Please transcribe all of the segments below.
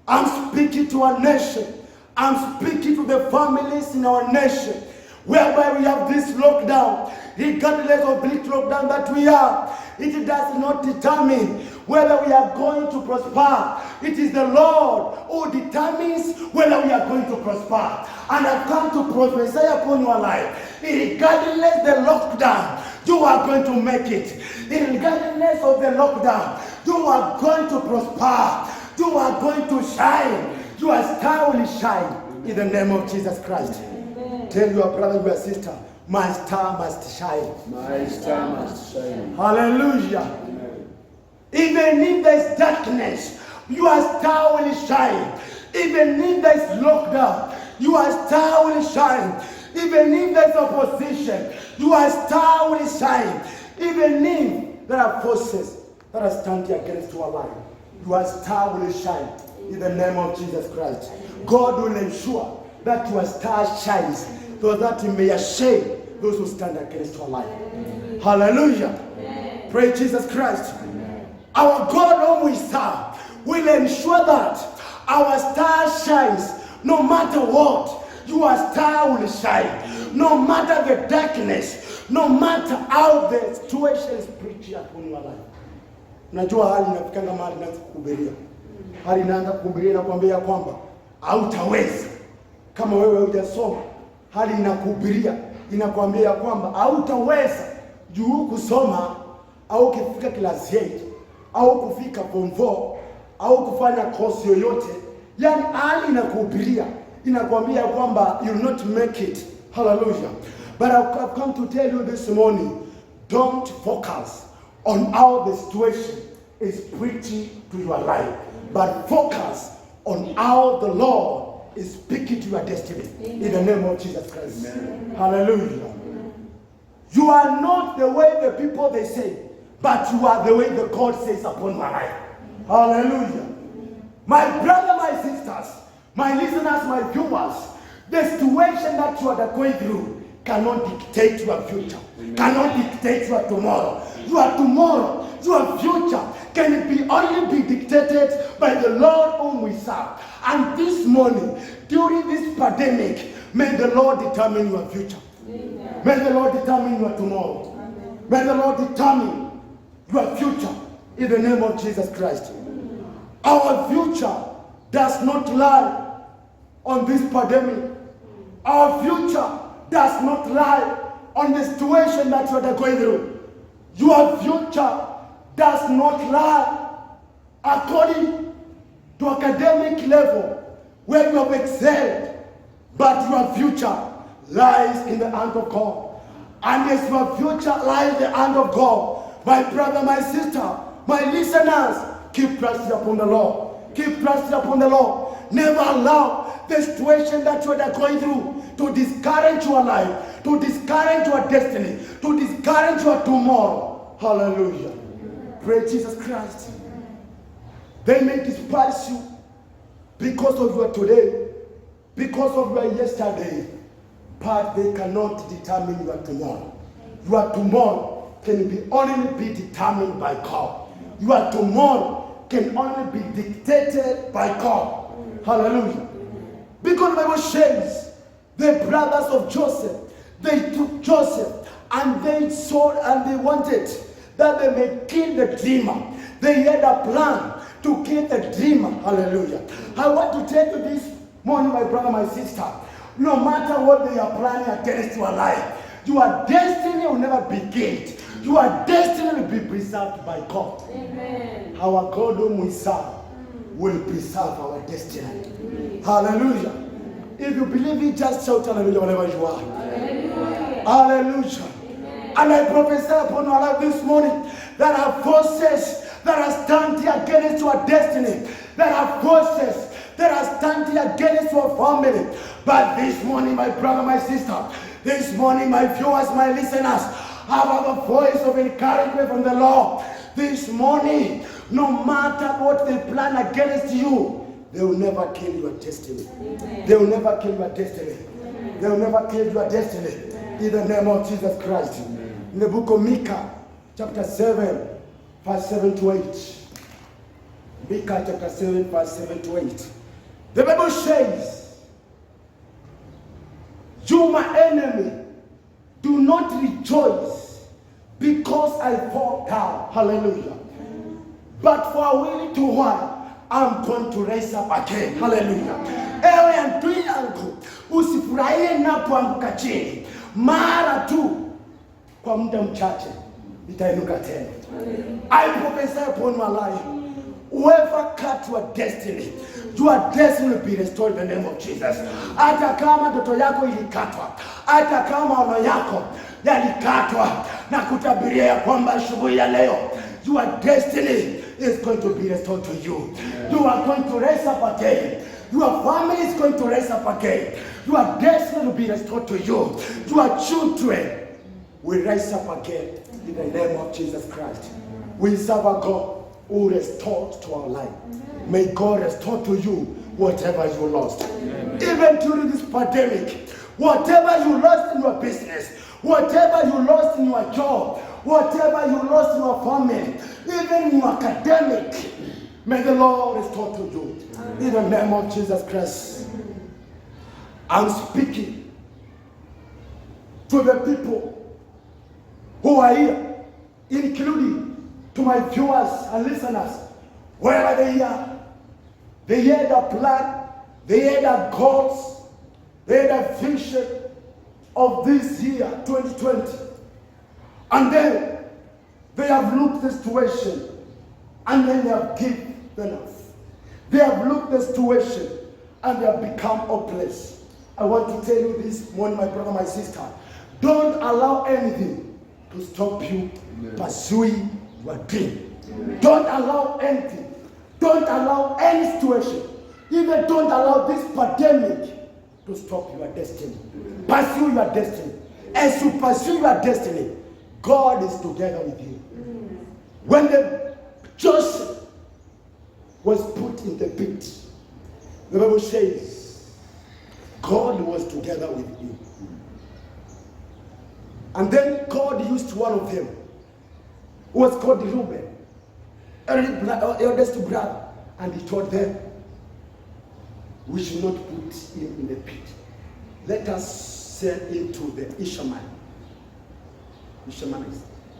I'm speaking to our nation. I'm speaking to the families in our nation, whereby we have this lockdown. Regardless of this lockdown that we are, it does not determine whether we are going to prosper. It is the Lord who determines whether we are going to prosper. And I've come to prophesy upon your life. Regardless of the lockdown, you are going to make it. Regardless of the lockdown, you are going to prosper. You are going to shine. Your star will shine in the name of Jesus Christ. Amen. Tell your brother, your sister, my star must shine. My star must shine. Hallelujah. Amen. Even if there's darkness, your star will shine. Even if there's lockdown, your star will shine. Even if there's opposition, your star will shine. Even if there are forces that are standing against your life, your star will shine in the name of Jesus Christ. God will ensure that your star shines so that you may shame those who stand against your life. Amen. Hallelujah. Amen. Praise Jesus Christ. Amen. Our God whom we serve will ensure that our star shines no matter what. Your star will shine no matter the darkness, no matter how the situation is preached upon your life. Najua hali inafikanga mahali inaanza kukuhubiria. Hali inaanza kukuhubiria na kuambia kwamba hautaweza. Kama wewe hujasoma, hali inakuhubiria, inakwambia kwamba hautaweza juu kusoma au kufika class 8 au kufika form 4 au kufanya course yoyote. Yani hali inakuhubiria, inakwambia kwamba you will not make it. Hallelujah. But I've come to tell you this morning, don't focus on how the situation is preaching to your life, but focus on how the Lord is speaking to your destiny. Amen. In the name of Jesus Christ. Amen. Hallelujah. Amen. You are not the way the people they say, but you are the way the God says upon your life. Hallelujah. My brother, my sisters, my listeners, my viewers, the situation that you are going through cannot dictate your future. Amen. Cannot dictate your tomorrow. Your tomorrow, your future can only be dictated by the Lord whom we serve. And this morning, during this pandemic, may the Lord determine your future. Amen. May the Lord determine your tomorrow. Amen. May the Lord determine your future in the name of Jesus Christ. Amen. Our future does not lie on this pandemic. Our future does not lie on the situation that you are going through. Your future does not lie according to academic level where you have excelled, but your future lies in the hand of God. And as your future lies in the hand of God, my brother, my sister, my listeners, keep trusting upon the Lord. Keep trusting upon the Lord. Never allow the situation that you are going through to discourage your life, to discourage your destiny, to discourage your tomorrow. Hallelujah. Praise Jesus Christ. They may despise you because of your today, because of your yesterday, but they cannot determine your tomorrow. Your tomorrow can only be determined by God. Your tomorrow can only be dictated by God. Hallelujah. Because the Bible says the brothers of Joseph, they took Joseph and they sought and they wanted that they may kill the dreamer. They had a plan to kill the dreamer. Hallelujah. I want to tell you this morning, my brother, my sister, no matter what they are planning against your life, your destiny will never be killed. Your destiny will be preserved by God. Amen. Our God whom we serve will preserve our destiny. Amen. Hallelujah. Amen. If you believe it, just shout hallelujah wherever you are. Hallelujah. Hallelujah. And I prophesy upon your life this morning that are forces that are standing against your destiny. There are forces that are standing against your family. But this morning, my brother, my sister, this morning, my viewers, my listeners, have a voice of encouragement from the Lord. This morning, no matter what they plan against you, they will never kill your destiny. Amen. They will never kill your destiny. Amen. They will never kill your destiny. Amen. In the name of Jesus Christ. Amen. In the book of Micah, chapter 7, verse 7 to 8. Micah chapter 7, verse 7 to 8. The Bible says, you, my enemy, do not rejoice because I fall down. Hallelujah. But for a will to what? I'm going to rise up again. Hallelujah. Ewe adui yangu, usifurahie napoanguka chini. Mara tu kwa muda mchache nitainuka tena. I prophesy upon your life. Whoever cut your destiny will be restored in the name of Jesus. Hata kama ndoto yako ilikatwa, hata kama maono yako yalikatwa, na kutabiria ya kwamba asubuhi ya leo your destiny is going to be restored to you. You are going to rise up again. Your family is going to rise up again. Your destiny will be restored to you. Your children will rise up again in the name of Jesus Christ. We serve a God who restored to our life. May God restore to you whatever you lost. Amen. Even during this pandemic, whatever you lost in your business, whatever you lost in your job, whatever you lost in your family, even in your academic, may the Lord restore to you. Amen. In the name of Jesus Christ. I'm speaking to the people who are here, including to my viewers and listeners, wherever they are. They had a plan, they had a goals, they had a vision of this year, 2020. And then they have looked the situation, and then they have given up. They have looked the situation, and they have become hopeless. I want to tell you this morning, my brother, my sister, don't allow anything to stop you pursuing your dream. Don't allow anything. Don't allow any situation. Even don't allow this pandemic to stop your destiny. Pursue your destiny. As you pursue your destiny, God is together with you. When the Joseph was put in the pit, the Bible says God was together with you. And then God used one of them, who was called Reuben, eldest brother, and he told them, we should not put him in the pit. Let us sell him to the Ishmael.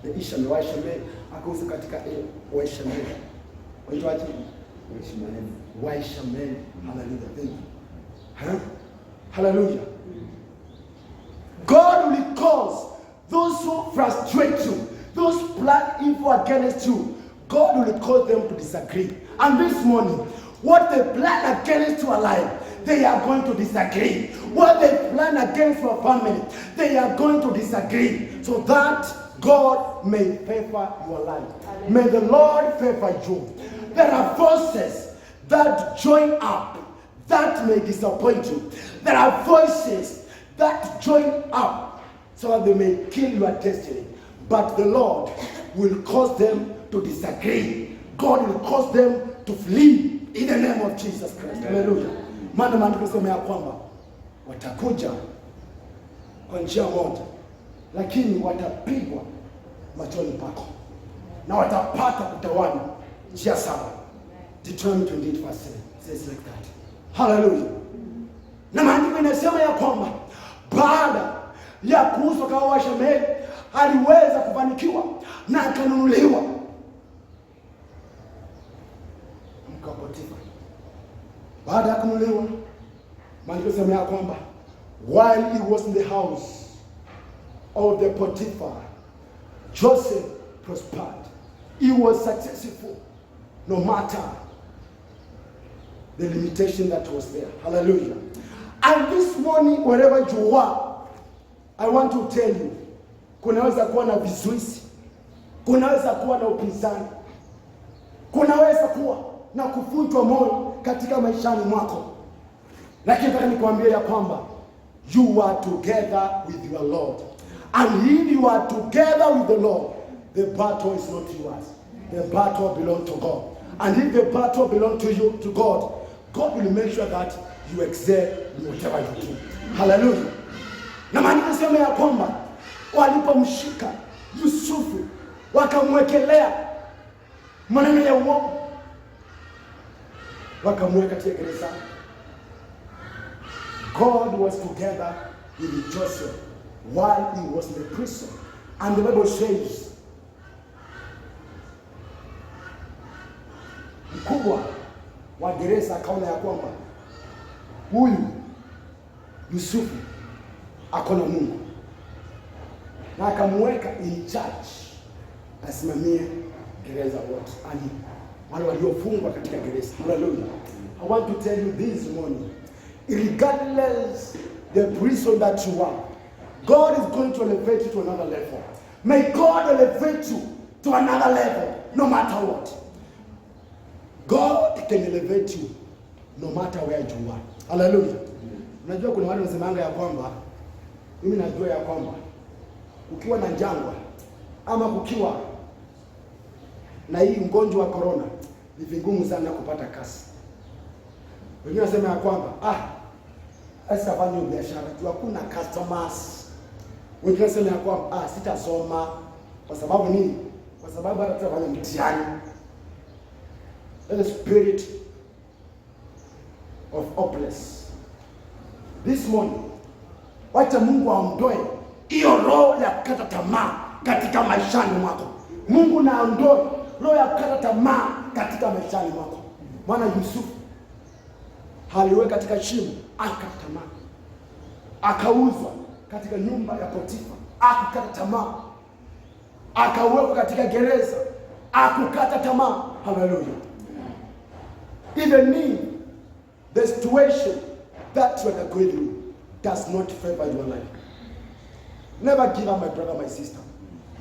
The Ishmael, Waishmael, akauza katika Waishmael. Waitwaje? Waishmael. Hallelujah. Thank you. Huh? Hallelujah. God will cause those who frustrate you, those plan evil against you, God will cause them to disagree. And this morning, what they plan against your life, they are going to disagree. What they plan against your family, they are going to disagree. So that God may favor your life. Amen. May the Lord favor you. There are forces that join up that may disappoint you. There are voices that join up so that they may kill your destiny. But the Lord will cause them to disagree. God will cause them to flee in the name of Jesus Christ. Hallelujah. Maana maandiko yanasema ya kwamba watakuja kwa njia moja, lakini watapigwa machoni pako na watapata kutawanya njia saba. Deuteronomy 28 verse 7 says like that. Hallelujah. Na maandiko yanasema ya kwamba baada ya kuuzwa kwa Waishmaeli aliweza kufanikiwa na akanunuliwa mke wa Potifa. Baada ya kununuliwa, maandiko yanasema ya kwamba while he was in the house of the Potiphar, Joseph prospered. He was successful no matter the limitation that was there. Hallelujah. And this morning, wherever you are, I want to tell you, kunaweza kuwa na vizuizi, kunaweza kuwa na upinzani, kunaweza kuwa na kuvunjwa moyo katika maishani mwako, lakini nataka nikwambie ya kwamba you are together with your Lord. And if you are together with the Lord, the battle is not yours. The battle belongs to God. And if the battle belongs to you, to God, God will make sure that you excel in whatever you do. Hallelujah. Na maandiko yanasema ya kwamba walipomshika Yusufu wakamwekelea maneno ya uongo, wakamweka katika gereza. God was together with Joseph while he was in the prison. And the Bible says, mkubwa wa gereza akaona ya kwamba huyu Yusufu akona Mungu, na akamweka in charge, asimamie gereza wote, ani wale waliofungwa katika gereza. Hallelujah. I want to tell you this morning, regardless the prison that you are, God is going to elevate you to another level. May God elevate you to another level, no matter what. God can elevate you no matter where you are. Hallelujah. Unajua kuna wale wanasemanga ya kwamba, mimi najua ya kwamba ukiwa na jangwa ama kukiwa na hii ugonjwa wa corona ni vigumu sana kupata kazi. Wengine wanasema ya kwamba asifanye biashara tu, hakuna customers. Wengine wanasema ya kwamba sitasoma kwa sababu nini? Kwa sababu hata tutafanya mtihani. The spirit of hopeless. This morning, wacha Mungu aondoe hiyo roho ya kukata tamaa katika maishani mwako. Mungu na aondoe roho ya kukata tamaa katika maishani mwako. Maana Yusufu aliweka katika shimo, akakata tamaa. Akauzwa katika nyumba ya Potifa, akakata tamaa. Akawekwa katika gereza, akakata tamaa. Hallelujah. Even if the situation that you are going through does not favor your life, never give up, my brother, my sister.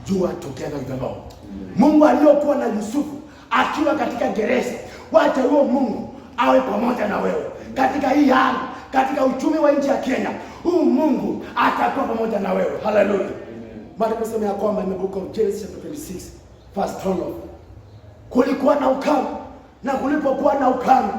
You are together with the Lord. Mungu aliyokuwa na Yusufu akiwa katika gereza, wacha huyo Mungu awe pamoja na wewe katika hii hali, katika uchumi wa nchi ya Kenya. Huyu Mungu atakuwa pamoja na wewe. Hallelujah. Maandiko yanasema ya kwamba in the book of Genesis chapter 26 verse 12, kulikuwa na ukame, na kulipokuwa na ukame,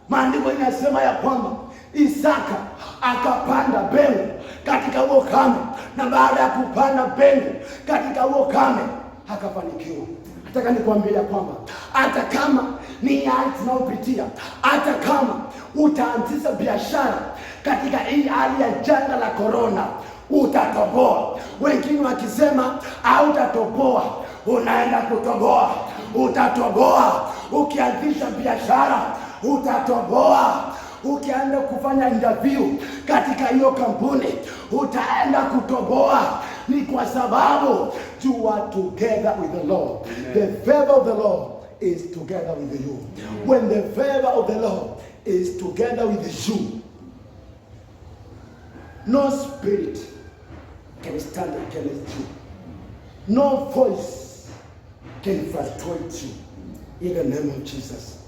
maandiko inasema ya kwamba Isaka akapanda mbegu katika huo ukame, na baada ya kupanda mbegu katika huo ukame akafanikiwa. Nataka nikwambie ya kwamba hata kama ni hali tunayopitia, hata kama utaanzisha biashara katika hii hali ya janga la corona, utatoboa. Wengine wakisema hautatoboa, unaenda kutoboa. Utatoboa. Ukianzisha biashara utatoboa. Ukienda kufanya interview katika hiyo kampuni utaenda kutoboa. Ni kwa sababu you are together with the Lord. Amen. The favor of the Lord is together with you. Amen. When the favor of the Lord is together with you, no spirit can stand against you. No voice can frustrate you. In the name of Jesus.